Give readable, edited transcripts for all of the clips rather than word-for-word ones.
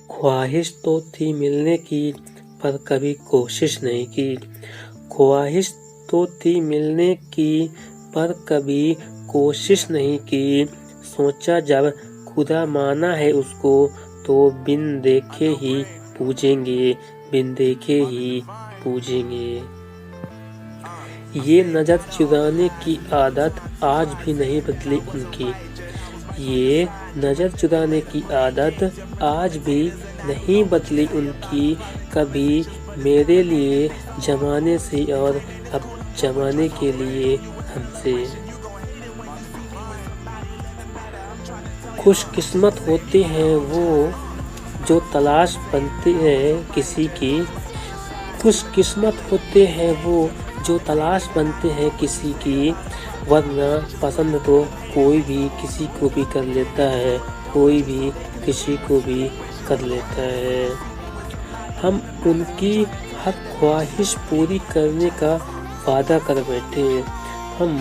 ख्वाहिश तो थी मिलने की पर कभी कोशिश नहीं की। ख्वाहिश तो थी मिलने की पर कभी कोशिश नहीं की। सोचा जब खुदा माना है उसको तो बिन देखे ही पूजेंगे, बिन देखे ही पूजेंगे। ये नजर चुराने की आदत आज भी नहीं बदली उनकी। ये नजर चुराने की आदत आज भी नहीं बदली उनकी। कभी मेरे लिए जमाने से और अब जमाने के लिए हमसे। खुशकिस्मत होते हैं वो जो तलाश बनते हैं किसी की। खुशकिस्मत होते हैं वो जो तलाश बनते हैं किसी की। वरना पसंद तो कोई भी किसी को भी कर लेता है, कोई भी किसी को भी कर लेता है। हम उनकी हर ख्वाहिश पूरी करने का वादा कर बैठे। हम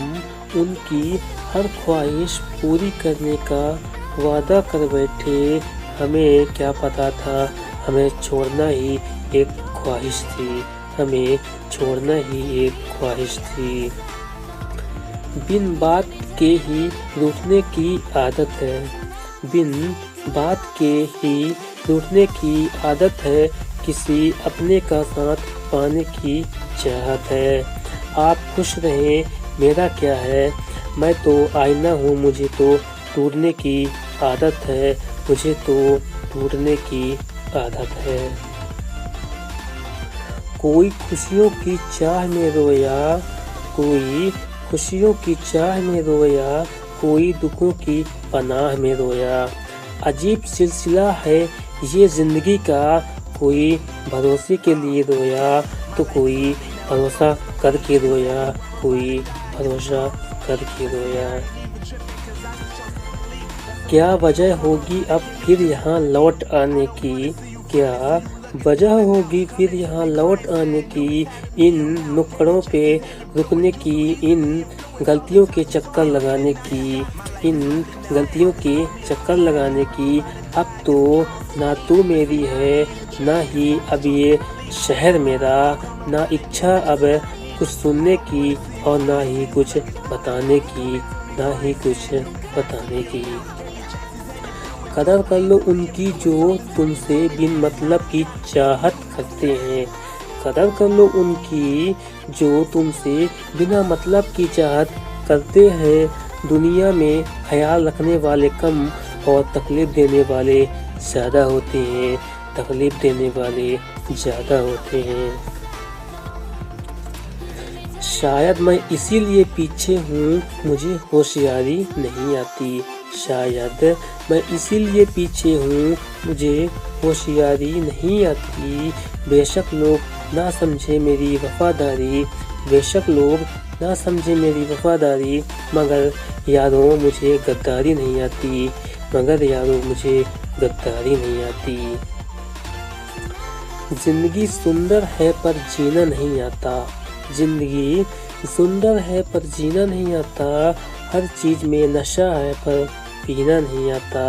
उनकी हर ख्वाहिश पूरी करने का वादा कर बैठे। हमें क्या पता था हमें छोड़ना ही एक ख्वाहिश थी, हमें छोड़ना ही एक ख्वाहिश थी। बिन बात के ही रूठने की आदत है, बिन बात के ही रूठने की आदत है। किसी अपने का साथ पाने की चाहत है। आप खुश रहें मेरा क्या है, मैं तो आईना हूँ, मुझे तो टूटने की आदत है, मुझे तो टूटने की आदत है। कोई खुशियों की चाह में रोया, कोई खुशियों की चाह में रोया, कोई दुखों की पनाह में रोया। अजीब सिलसिला है ये जिंदगी का, कोई भरोसे के लिए रोया तो कोई भरोसा करके रोया, कोई भरोसा करके रोया। क्या वजह होगी अब फिर यहाँ लौट आने की, क्या वजह होगी फिर यहाँ लौट आने की। इन नुक्कड़ों पे रुकने की, इन गलतियों के चक्कर लगाने की, इन गलतियों के चक्कर लगाने की। अब तो ना तू मेरी है ना ही अब ये शहर मेरा, ना इच्छा अब कुछ सुनने की और ना ही कुछ बताने की, ना ही कुछ बताने की। कदर कर लो उनकी जो तुमसे बिन मतलब की चाहत करते हैं। कदर कर लो उनकी जो तुमसे बिना मतलब की चाहत करते हैं। दुनिया में ख्याल रखने वाले कम और तकलीफ देने वाले ज़्यादा होते हैं, तकलीफ देने वाले ज़्यादा होते हैं। शायद मैं इसीलिए पीछे हूँ, मुझे होशियारी नहीं आती। शायद मैं इसीलिए पीछे हूँ, मुझे होशियारी नहीं आती। बेशक लोग ना समझे मेरी वफादारी, बेशक लोग ना समझे मेरी वफादारी। मगर यारों मुझे गद्दारी नहीं आती, मगर यारों मुझे गद्दारी नहीं आती। जिंदगी सुंदर है पर जीना नहीं आता, जिंदगी सुंदर है पर जीना नहीं आता। हर चीज में नशा है पर पीना नहीं आता।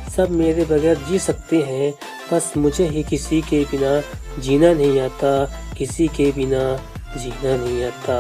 सब मेरे बगैर जी सकते हैं, बस मुझे ही किसी के बिना जीना नहीं आता, किसी के बिना जीना नहीं आता।